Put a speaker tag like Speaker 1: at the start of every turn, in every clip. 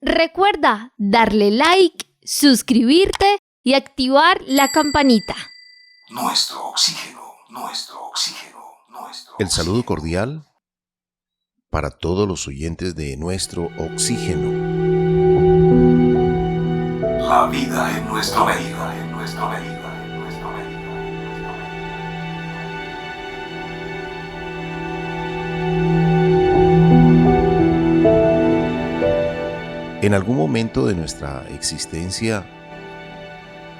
Speaker 1: Recuerda darle like, suscribirte y activar la campanita.
Speaker 2: Nuestro oxígeno, nuestro oxígeno, nuestro oxígeno.
Speaker 3: El saludo cordial para todos los oyentes de Nuestro Oxígeno.
Speaker 2: La vida en nuestro medio, en nuestro medio, en nuestro medio, en nuestro medio.
Speaker 3: En algún momento de nuestra existencia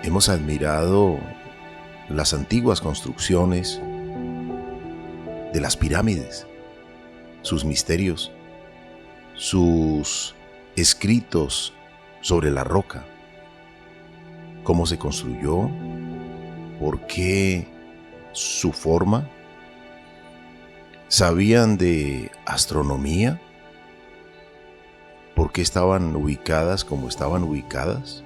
Speaker 3: hemos admirado las antiguas construcciones de las pirámides, sus misterios, sus escritos sobre la roca, cómo se construyó, por qué su forma. ¿Sabían de astronomía? ¿Por qué estaban ubicadas como estaban ubicadas?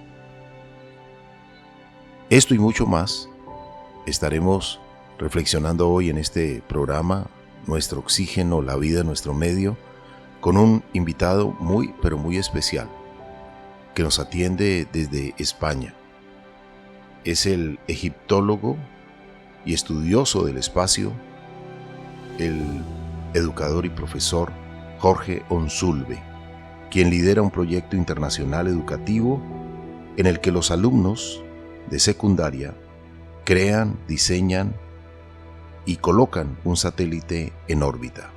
Speaker 3: Esto y mucho más estaremos reflexionando hoy en este programa, Nuestro Oxígeno, la vida en nuestro medio, con un invitado muy, pero muy especial, que nos atiende desde España. Es el egiptólogo y estudioso del espacio, el educador y profesor Jorge Onsulve, quien lidera un proyecto internacional educativo en el que los alumnos de secundaria crean, diseñan y colocan un satélite en órbita.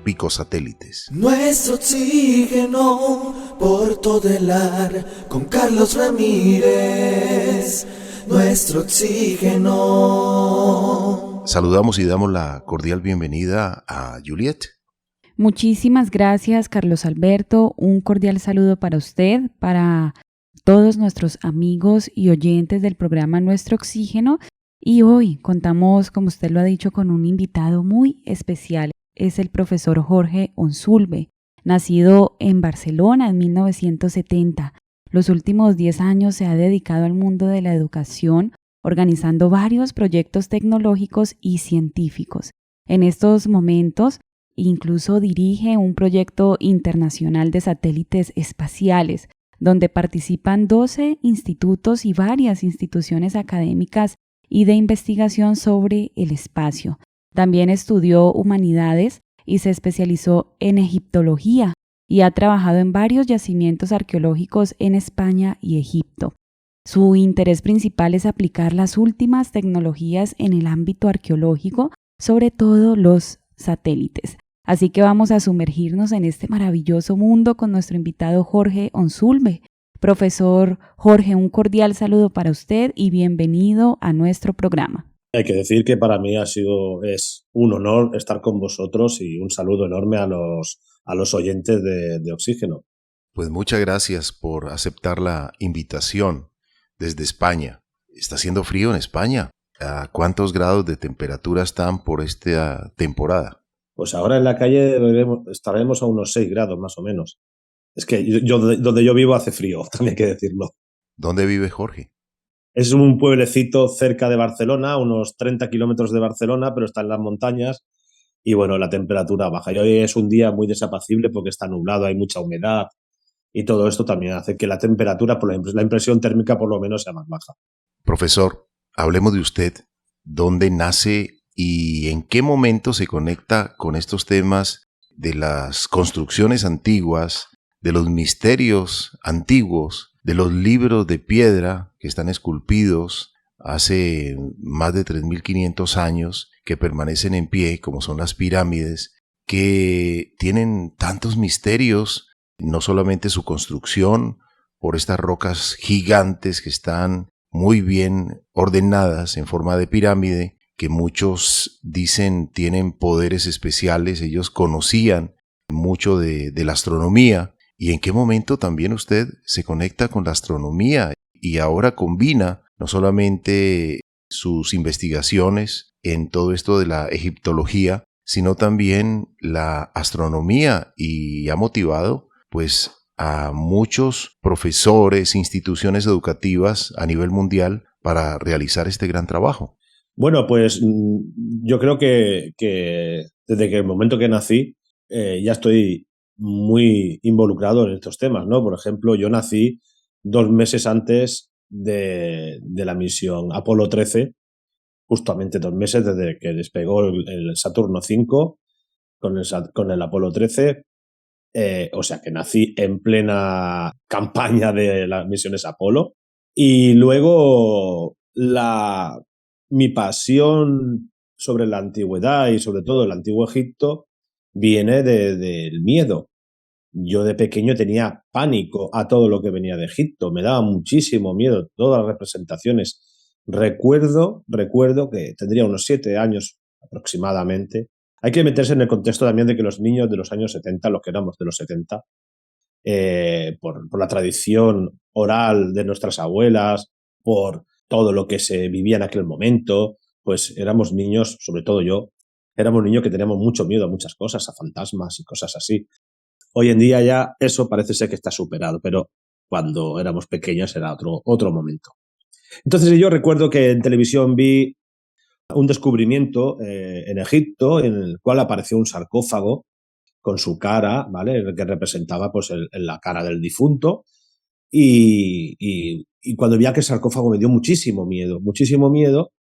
Speaker 3: Picosatélites.
Speaker 4: Nuestro oxígeno por todo el ar con Carlos Ramírez. Nuestro oxígeno.
Speaker 3: Saludamos y damos la cordial bienvenida a Juliet.
Speaker 5: Muchísimas gracias, Carlos Alberto. Un cordial saludo para usted, para todos nuestros amigos y oyentes del programa Nuestro Oxígeno. Y hoy contamos, como usted lo ha dicho, con un invitado muy especial. Es el profesor Jorge Onsulve, nacido en Barcelona en 1970. Los últimos 10 años se ha dedicado al mundo de la educación, organizando varios proyectos tecnológicos y científicos. En estos momentos, incluso dirige un proyecto internacional de satélites espaciales, donde participan 12 institutos y varias instituciones académicas y de investigación sobre el espacio. También estudió humanidades y se especializó en egiptología y ha trabajado en varios yacimientos arqueológicos en España y Egipto. Su interés principal es aplicar las últimas tecnologías en el ámbito arqueológico, sobre todo los satélites. Así que vamos a sumergirnos en este maravilloso mundo con nuestro invitado Jorge Onsulve. Profesor Jorge, un cordial saludo para usted y bienvenido a nuestro programa.
Speaker 6: Hay que decir que para mí es un honor estar con vosotros y un saludo enorme a los oyentes de Oxígeno.
Speaker 3: Pues muchas gracias por aceptar la invitación desde España. ¿Está haciendo frío en España? ¿A cuántos grados de temperatura están por esta temporada?
Speaker 6: Pues ahora en la calle estaremos a unos 6 grados más o menos. Es que donde yo vivo hace frío, también hay que decirlo.
Speaker 3: ¿Dónde vive Jorge?
Speaker 6: Es un pueblecito cerca de Barcelona, unos 30 kilómetros de Barcelona, pero está en las montañas y bueno, la temperatura baja. Y hoy es un día muy desapacible porque está nublado, hay mucha humedad y todo esto también hace que la temperatura, la impresión térmica por lo menos sea más baja.
Speaker 3: Profesor, hablemos de usted. ¿Dónde nace y en qué momento se conecta con estos temas de las construcciones antiguas, de los misterios antiguos, de los libros de piedra que están esculpidos hace más de 3.500 años, que permanecen en pie, como son las pirámides, que tienen tantos misterios, no solamente su construcción, por estas rocas gigantes que están muy bien ordenadas en forma de pirámide, que muchos dicen tienen poderes especiales, ellos conocían mucho de la astronomía. ¿Y en qué momento también usted se conecta con la astronomía y ahora combina no solamente sus investigaciones en todo esto de la egiptología, sino también la astronomía y ha motivado pues a muchos profesores, instituciones educativas a nivel mundial para realizar este gran trabajo?
Speaker 6: Bueno, pues yo creo que desde que el momento que nací ya estoy muy involucrado en estos temas, ¿no? Por ejemplo, yo nací 2 meses antes de la misión Apolo 13, justamente 2 meses desde que despegó el Saturno 5 con el Apolo 13. O sea que nací en plena campaña de las misiones Apolo. Y luego mi pasión sobre la antigüedad y sobre todo el antiguo Egipto viene del miedo. Yo de pequeño tenía pánico a todo lo que venía de Egipto, me daba muchísimo miedo todas las representaciones. Recuerdo que tendría unos 7 años aproximadamente. Hay que meterse en el contexto también de que los niños de los años 70, los que éramos de los 70, por la tradición oral de nuestras abuelas, por todo lo que se vivía en aquel momento, pues éramos niños, sobre todo yo, éramos niños que teníamos mucho miedo a muchas cosas, a fantasmas y cosas así. Hoy en día ya eso parece ser que está superado, pero cuando éramos pequeños era otro momento. Entonces yo recuerdo que en televisión vi un descubrimiento en Egipto en el cual apareció un sarcófago con su cara, ¿vale? Que representaba pues la cara del difunto. Y cuando vi aquel sarcófago me dio muchísimo miedo.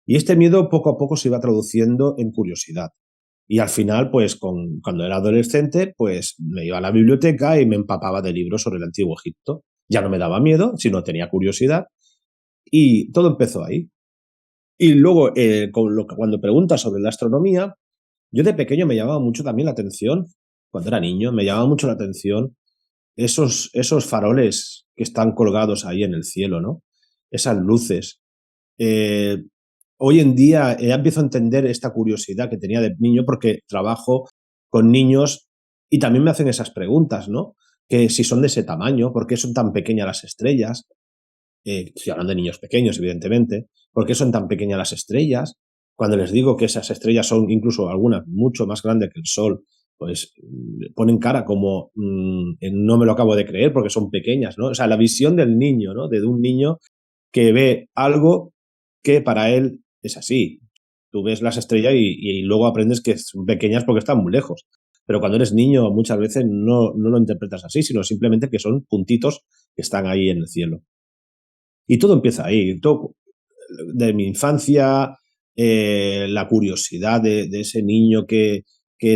Speaker 6: Y este miedo poco a poco se iba traduciendo en curiosidad. Y al final, pues cuando era adolescente, pues me iba a la biblioteca y me empapaba de libros sobre el antiguo Egipto. Ya no me daba miedo, sino tenía curiosidad. Y todo empezó ahí. Y luego, cuando preguntas sobre la astronomía, yo de pequeño me llamaba mucho también la atención, cuando era niño, me llamaba mucho la atención esos faroles que están colgados ahí en el cielo, ¿no? Esas luces. Hoy en día ya empiezo a entender esta curiosidad que tenía de niño porque trabajo con niños y también me hacen esas preguntas, ¿no? Que si son de ese tamaño, ¿por qué son tan pequeñas las estrellas? Estoy hablando de niños pequeños, evidentemente. ¿Por qué son tan pequeñas las estrellas? Cuando les digo que esas estrellas son incluso algunas mucho más grandes que el Sol, pues ponen cara como no me lo acabo de creer porque son pequeñas, ¿no? O sea, la visión del niño, ¿no? De un niño que ve algo que para él es así. Tú ves las estrellas y luego aprendes que son pequeñas porque están muy lejos. Pero cuando eres niño muchas veces no lo interpretas así, sino simplemente que son puntitos que están ahí en el cielo. Y todo empieza ahí, todo de mi infancia, la curiosidad de ese niño que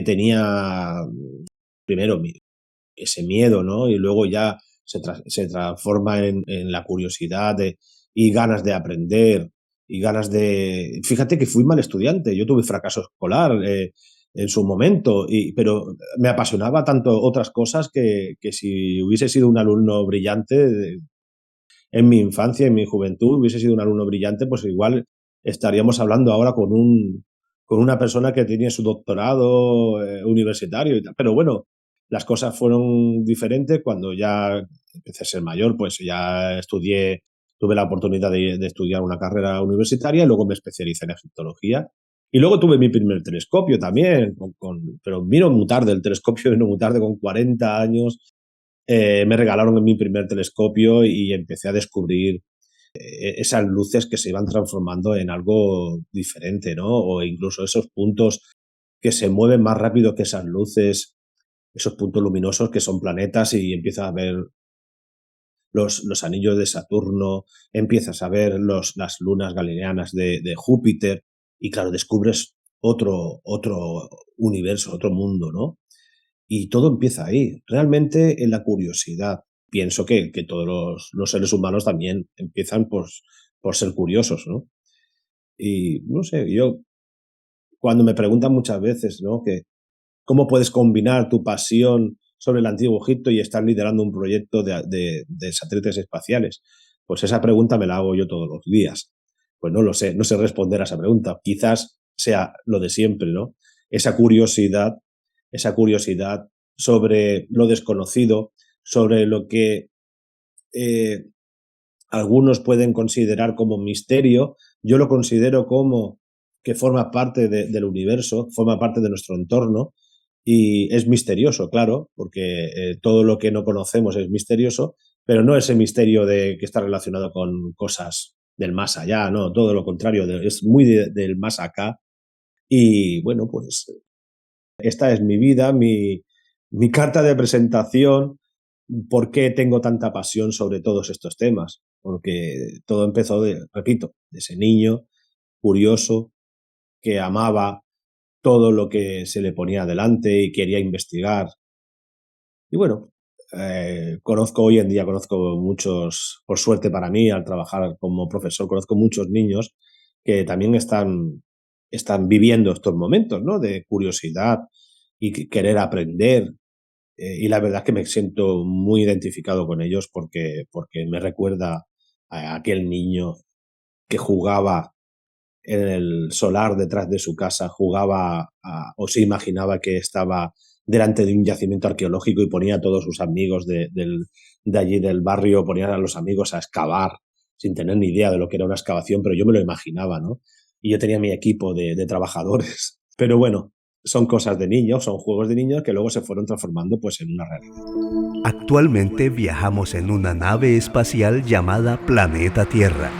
Speaker 6: tenía primero ese miedo, ¿no? Y luego ya se transforma en la curiosidad y ganas de aprender y ganas de... Fíjate que fui mal estudiante, yo tuve fracaso escolar en su momento, pero me apasionaba tanto otras cosas que si hubiese sido un alumno brillante en mi infancia, en mi juventud, hubiese sido un alumno brillante, pues igual estaríamos hablando ahora con una persona que tiene su doctorado universitario y tal. Pero bueno, las cosas fueron diferentes cuando ya empecé a ser mayor, pues ya tuve la oportunidad de estudiar una carrera universitaria y luego me especialicé en egiptología. Y luego tuve mi primer telescopio también, pero vino muy tarde el telescopio, vino muy tarde, con 40 años. Me regalaron mi primer telescopio y empecé a descubrir esas luces que se iban transformando en algo diferente, ¿no? O incluso esos puntos que se mueven más rápido que esas luces, esos puntos luminosos que son planetas y empiezas a ver los anillos de Saturno, empiezas a ver las lunas galileanas de Júpiter y claro, descubres otro universo, otro mundo, ¿no? Y todo empieza ahí, realmente en la curiosidad. Pienso que todos los seres humanos también empiezan por ser curiosos, ¿no? Y no sé, yo cuando me preguntan muchas veces, ¿no? Que cómo puedes combinar tu pasión sobre el antiguo Egipto y estar liderando un proyecto de satélites espaciales, pues esa pregunta me la hago yo todos los días. Pues no lo sé, no sé responder a esa pregunta. Quizás sea lo de siempre, ¿no? Esa curiosidad sobre lo desconocido, sobre lo que algunos pueden considerar como misterio. Yo lo considero como que forma parte del universo, forma parte de nuestro entorno y es misterioso, claro, porque todo lo que no conocemos es misterioso, pero no ese misterio que está relacionado con cosas del más allá, no, todo lo contrario, es muy del más acá. Y bueno, pues esta es mi vida, mi carta de presentación, ¿por qué tengo tanta pasión sobre todos estos temas? Porque todo empezó, repito, de ese niño curioso que amaba todo lo que se le ponía delante y quería investigar. Y bueno, hoy en día conozco muchos, por suerte para mí, al trabajar como profesor, conozco muchos niños que también están viviendo estos momentos, ¿no? De curiosidad y querer aprender. Y la verdad es que me siento muy identificado con ellos porque me recuerda a aquel niño que jugaba en el solar detrás de su casa, o se imaginaba que estaba delante de un yacimiento arqueológico y ponía a todos sus amigos de allí del barrio, ponía a los amigos a excavar sin tener ni idea de lo que era una excavación, pero yo me lo imaginaba, ¿no? Y yo tenía mi equipo de trabajadores. Pero bueno, son cosas de niños, son juegos de niños que luego se fueron transformando pues en una realidad.
Speaker 7: Actualmente viajamos en una nave espacial llamada Planeta Tierra.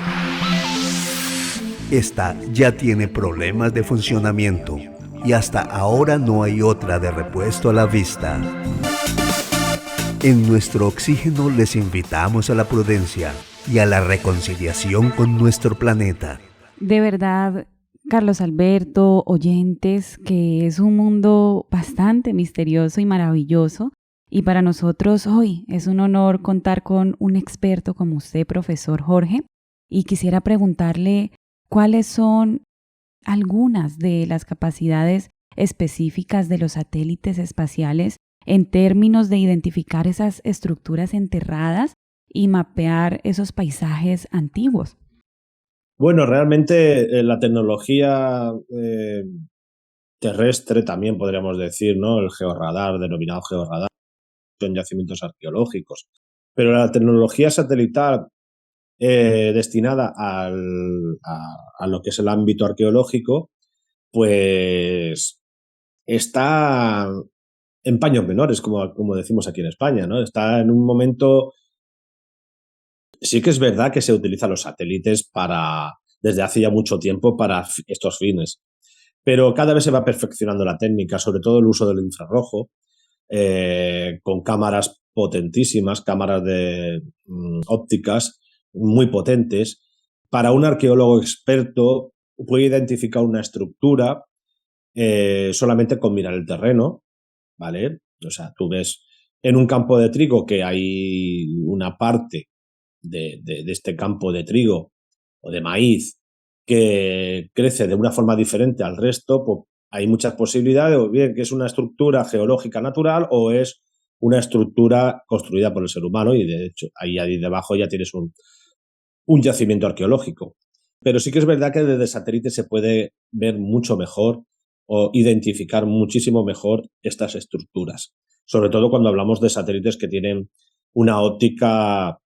Speaker 7: Esta ya tiene problemas de funcionamiento y hasta ahora no hay otra de repuesto a la vista. En nuestro oxígeno les invitamos a la prudencia y a la reconciliación con nuestro planeta.
Speaker 5: De verdad, Carlos Alberto, oyentes, que es un mundo bastante misterioso y maravilloso. Y para nosotros hoy es un honor contar con un experto como usted, profesor Jorge. Y quisiera preguntarle cuáles son algunas de las capacidades específicas de los satélites espaciales en términos de identificar esas estructuras enterradas y mapear esos paisajes antiguos.
Speaker 6: Bueno, realmente la tecnología terrestre también podríamos decir, ¿no? El georradar, denominado georradar, en yacimientos arqueológicos. Pero la tecnología satelital destinada a lo que es el ámbito arqueológico, pues está en paños menores, como decimos aquí en España, ¿no? Está en un momento. Sí que es verdad que se utilizan los satélites desde hace ya mucho tiempo para estos fines, pero cada vez se va perfeccionando la técnica, sobre todo el uso del infrarrojo, con cámaras potentísimas, cámaras ópticas muy potentes. Para un arqueólogo experto puede identificar una estructura solamente con mirar el terreno, ¿vale? O sea, tú ves en un campo de trigo que hay una parte de este campo de trigo o de maíz que crece de una forma diferente al resto, pues hay muchas posibilidades, o bien que es una estructura geológica natural o es una estructura construida por el ser humano, y de hecho ahí debajo ya tienes un yacimiento arqueológico. Pero sí que es verdad que desde satélite se puede ver mucho mejor o identificar muchísimo mejor estas estructuras, sobre todo cuando hablamos de satélites que tienen una óptica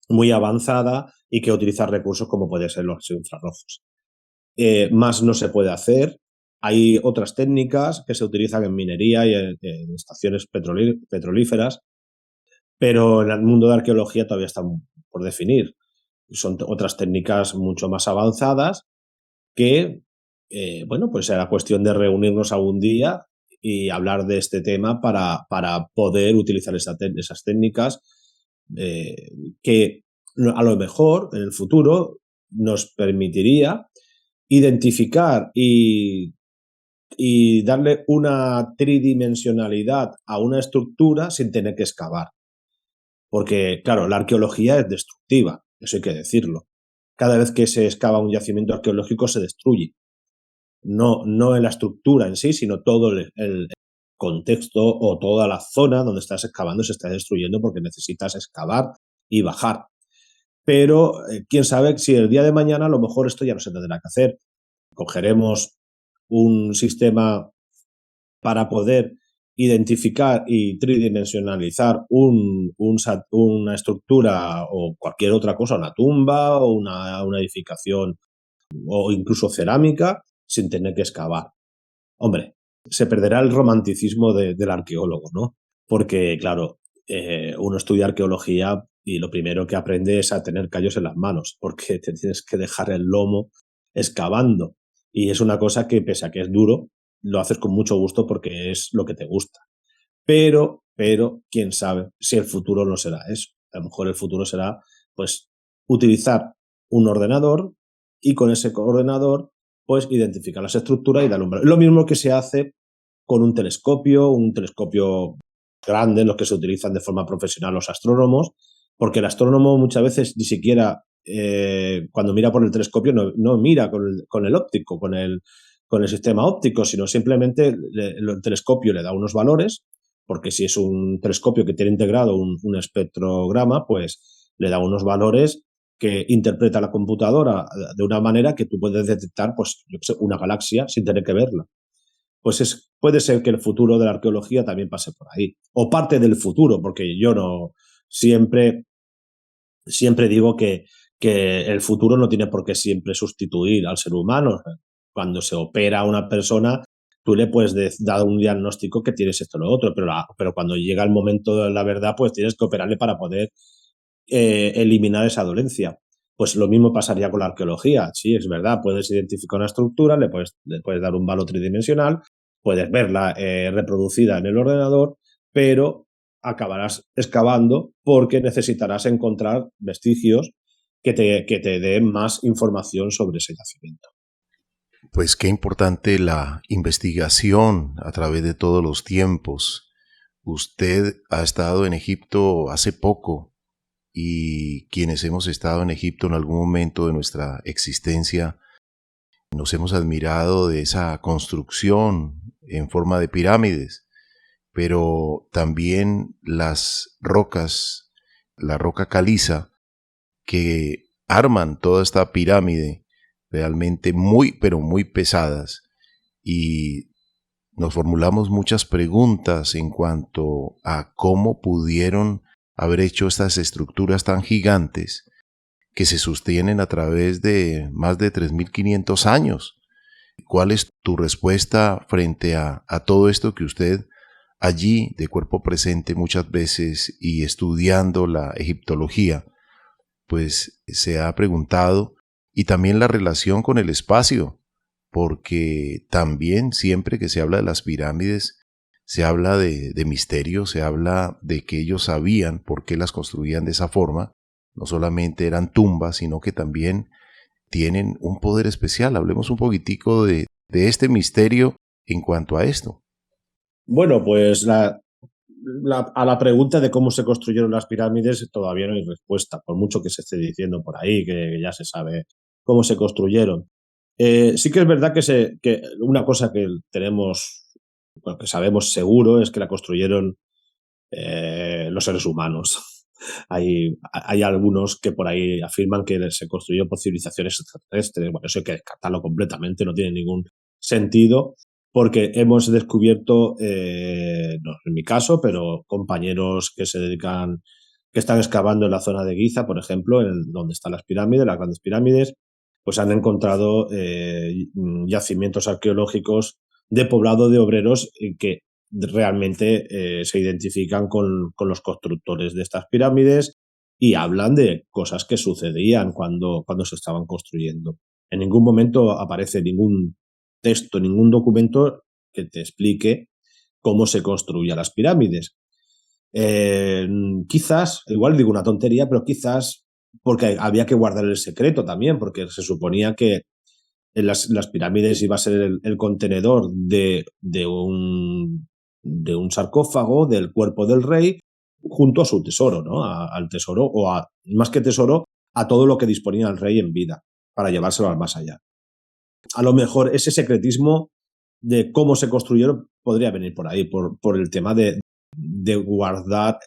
Speaker 6: muy avanzada y que utiliza recursos como pueden ser los infrarrojos. Más no se puede hacer. Hay otras técnicas que se utilizan en minería y en estaciones petrolíferas, pero en el mundo de arqueología todavía están por definir. Son otras técnicas mucho más avanzadas que, bueno, pues será cuestión de reunirnos algún día y hablar de este tema para poder utilizar esas técnicas que a lo mejor en el futuro nos permitiría identificar y darle una tridimensionalidad a una estructura sin tener que excavar. Porque, claro, la arqueología es destructiva, eso hay que decirlo. Cada vez que se excava un yacimiento arqueológico se destruye. No en la estructura en sí, sino todo el contexto o toda la zona donde estás excavando se está destruyendo porque necesitas excavar y bajar. Pero quién sabe si el día de mañana a lo mejor esto ya no se tendrá que hacer. Cogeremos un sistema para poder identificar y tridimensionalizar una estructura o cualquier otra cosa, una tumba o una edificación o incluso cerámica, sin tener que excavar. Hombre, se perderá el romanticismo del arqueólogo, ¿no? Porque, claro, uno estudia arqueología y lo primero que aprende es a tener callos en las manos, porque te tienes que dejar el lomo excavando. Y es una cosa que, pese a que es duro, lo haces con mucho gusto porque es lo que te gusta. pero quién sabe si el futuro no será eso. A lo mejor el futuro será, pues, utilizar un ordenador y con ese ordenador, pues, identificar las estructuras y dar un valor. Lo mismo que se hace con un telescopio grande, los que se utilizan de forma profesional los astrónomos, porque el astrónomo muchas veces ni siquiera cuando mira por el telescopio no mira con el óptico, con el sistema óptico, sino simplemente el telescopio le da unos valores, porque si es un telescopio que tiene integrado un espectrograma, pues le da unos valores que interpreta la computadora de una manera que tú puedes detectar, pues, yo qué sé, una galaxia sin tener que verla. Pues puede ser que el futuro de la arqueología también pase por ahí, o parte del futuro, porque yo no siempre digo que el futuro no tiene por qué siempre sustituir al ser humano. Cuando se opera a una persona, tú le puedes dar un diagnóstico que tienes esto o lo otro, pero cuando llega el momento de la verdad, pues tienes que operarle para poder eliminar esa dolencia. Pues lo mismo pasaría con la arqueología. Sí, es verdad, puedes identificar una estructura, le puedes dar un valor tridimensional, puedes verla reproducida en el ordenador, pero acabarás excavando porque necesitarás encontrar vestigios que te den más información sobre ese yacimiento.
Speaker 3: Pues qué importante la investigación a través de todos los tiempos. Usted ha estado en Egipto hace poco y quienes hemos estado en Egipto en algún momento de nuestra existencia nos hemos admirado de esa construcción en forma de pirámides, pero también las rocas, la roca caliza que arman toda esta pirámide, realmente pero muy pesadas, y nos formulamos muchas preguntas en cuanto a cómo pudieron haber hecho estas estructuras tan gigantes que se sostienen a través de más de 3.500 años. ¿Cuál es tu respuesta frente a todo esto que usted allí, de cuerpo presente muchas veces y estudiando la egiptología, pues se ha preguntado? Y también la relación con el espacio, porque también siempre que se habla de las pirámides, se habla de misterio, se habla de que ellos sabían por qué las construían de esa forma. No solamente eran tumbas, sino que también tienen un poder especial. Hablemos un poquitico de este misterio en cuanto a esto.
Speaker 6: Bueno, pues a la pregunta de cómo se construyeron las pirámides todavía no hay respuesta, por mucho que se esté diciendo por ahí que ya se sabe cómo se construyeron. Sí que es verdad que una cosa que tenemos, bueno, que sabemos seguro, es que la construyeron los seres humanos. Hay algunos que por ahí afirman que se construyó por civilizaciones extraterrestres. Bueno, eso hay que descartarlo completamente, no tiene ningún sentido, porque hemos descubierto, no en mi caso, pero compañeros que se dedican, que están excavando en la zona de Giza, por ejemplo, donde están las pirámides, las grandes pirámides, pues han encontrado yacimientos arqueológicos de poblado de obreros que realmente se identifican con los constructores de estas pirámides y hablan de cosas que sucedían cuando se estaban construyendo. En ningún momento aparece ningún texto, ningún documento que te explique cómo se construían las pirámides. Quizás, igual digo una tontería, pero quizás porque había que guardar el secreto también, porque se suponía que en las pirámides iba a ser el contenedor de un sarcófago del cuerpo del rey junto a su tesoro, ¿no? Al tesoro, o más que tesoro, a todo lo que disponía el rey en vida, para llevárselo al más allá. A lo mejor ese secretismo de cómo se construyeron podría venir por ahí, por el tema de guardar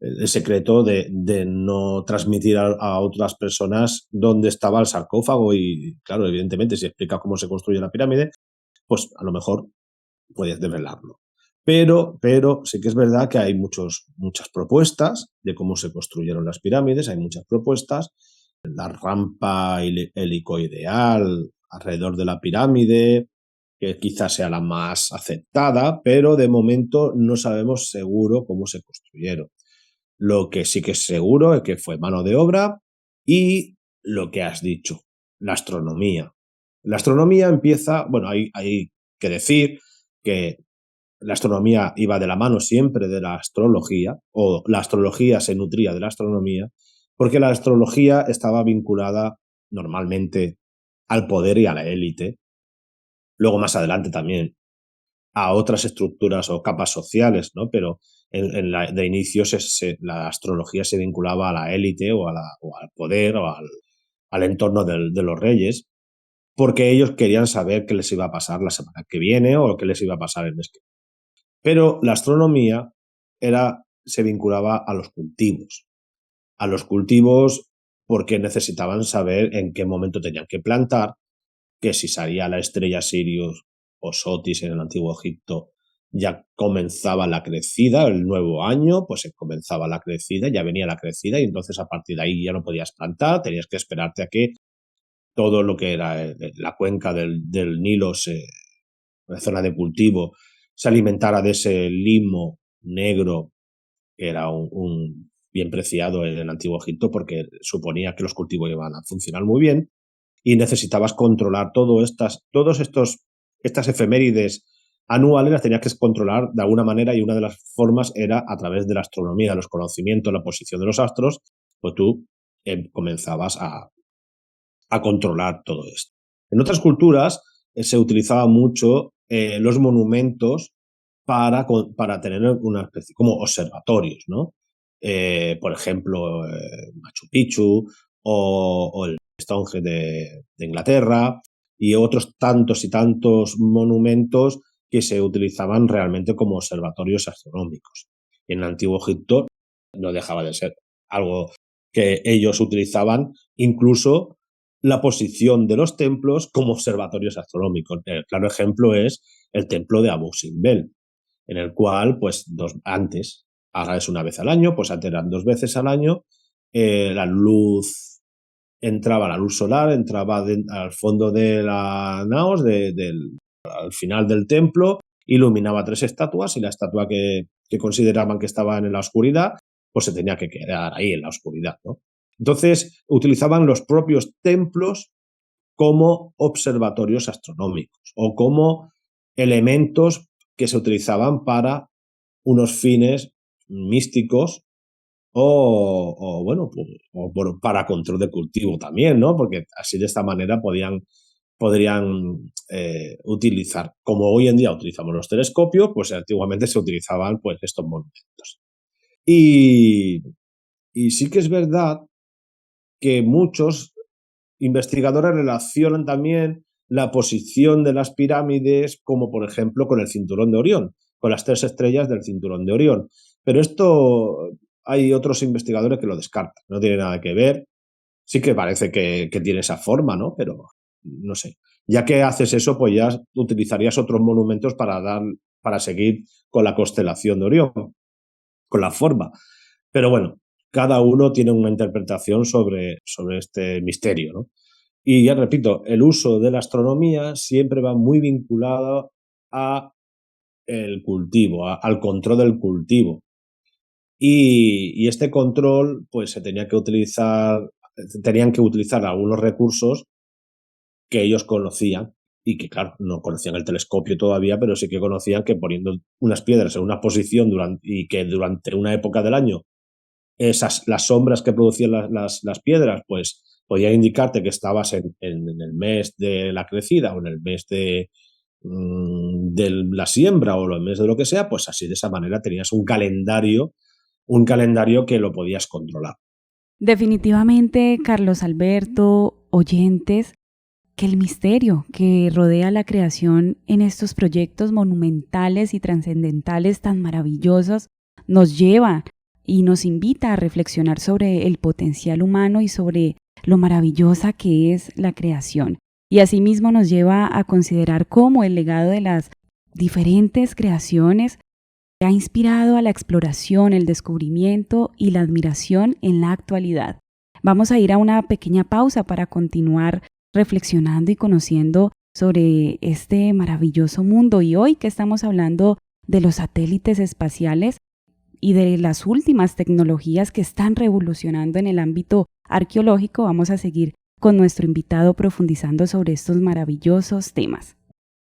Speaker 6: el secreto, de no transmitir a otras personas dónde estaba el sarcófago. Y claro, evidentemente, si explica cómo se construye la pirámide, pues a lo mejor puedes develarlo. Pero sí que es verdad que hay muchas propuestas de cómo se construyeron las pirámides, hay muchas propuestas. La rampa helicoidal alrededor de la pirámide, que quizás sea la más aceptada, pero de momento no sabemos seguro cómo se construyeron. Lo que sí que es seguro es que fue mano de obra y lo que has dicho, la astronomía. La astronomía empieza, bueno, hay que decir que la astronomía iba de la mano siempre de la astrología, o la astrología se nutría de la astronomía, porque la astrología estaba vinculada normalmente al poder y a la élite, luego más adelante también a otras estructuras o capas sociales, ¿no? Pero de inicio la astrología se vinculaba a la élite o al poder o al entorno de los reyes, porque ellos querían saber qué les iba a pasar la semana que viene o qué les iba a pasar el mes que viene. Pero la astronomía se vinculaba a los cultivos porque necesitaban saber en qué momento tenían que plantar, que si salía la estrella Sirius o Sotis en el Antiguo Egipto, ya comenzaba la crecida, el nuevo año, pues comenzaba la crecida, ya venía la crecida y entonces a partir de ahí ya no podías plantar, tenías que esperarte a que todo lo que era la cuenca del Nilo, la zona de cultivo, se alimentara de ese limo negro, que era un bien preciado en el Antiguo Egipto porque suponía que los cultivos iban a funcionar muy bien y necesitabas controlar estas efemérides anuales, las tenías que controlar de alguna manera y una de las formas era a través de la astronomía, de los conocimientos, la posición de los astros, pues tú comenzabas a controlar todo esto. En otras culturas se utilizaba mucho los monumentos para tener una especie como observatorios, ¿no? Por ejemplo, Machu Picchu o el Stonehenge de Inglaterra y otros tantos y tantos monumentos que se utilizaban realmente como observatorios astronómicos. En el Antiguo Egipto no dejaba de ser algo que ellos utilizaban, incluso la posición de los templos como observatorios astronómicos. El claro ejemplo es el templo de Abu Simbel, en el cual, pues, ahora es una vez al año, pues antes eran 2 veces al año, la luz solar, entraba al fondo de la naos, al final del templo, iluminaba 3 estatuas y la estatua que consideraban que estaba en la oscuridad, pues se tenía que quedar ahí en la oscuridad, ¿no? Entonces, utilizaban los propios templos como observatorios astronómicos o como elementos que se utilizaban para unos fines místicos o para control de cultivo también, ¿no? Porque así de esta manera podrían utilizar, como hoy en día utilizamos los telescopios, pues antiguamente se utilizaban pues estos monumentos. Y sí que es verdad que muchos investigadores relacionan también la posición de las pirámides como, por ejemplo, con el cinturón de Orión, con las 3 estrellas del cinturón de Orión. Pero esto hay otros investigadores que lo descartan, no tiene nada que ver. Sí que parece que tiene esa forma, ¿no? Pero no sé. Ya que haces eso, pues ya utilizarías otros monumentos para seguir con la constelación de Orión, con la forma. Pero bueno, cada uno tiene una interpretación sobre este misterio, ¿no? Y ya repito, el uso de la astronomía siempre va muy vinculado a el cultivo, al control del cultivo. Y este control, pues tenían que utilizar algunos recursos que ellos conocían y que, claro, no conocían el telescopio todavía, pero sí que conocían que poniendo unas piedras en una posición y que durante una época del año las sombras que producían las piedras, pues podía indicarte que estabas en el mes de la crecida o en el mes de la siembra o en el mes de lo que sea, pues así de esa manera tenías un calendario que lo podías controlar.
Speaker 5: Definitivamente, Carlos Alberto, oyentes, que el misterio que rodea la creación en estos proyectos monumentales y trascendentales tan maravillosos nos lleva y nos invita a reflexionar sobre el potencial humano y sobre lo maravillosa que es la creación. Y asimismo nos lleva a considerar cómo el legado de las diferentes creaciones ha inspirado a la exploración, el descubrimiento y la admiración en la actualidad. Vamos a ir a una pequeña pausa para continuar reflexionando y conociendo sobre este maravilloso mundo. Y hoy que estamos hablando de los satélites espaciales y de las últimas tecnologías que están revolucionando en el ámbito arqueológico, vamos a seguir con nuestro invitado profundizando sobre estos maravillosos temas.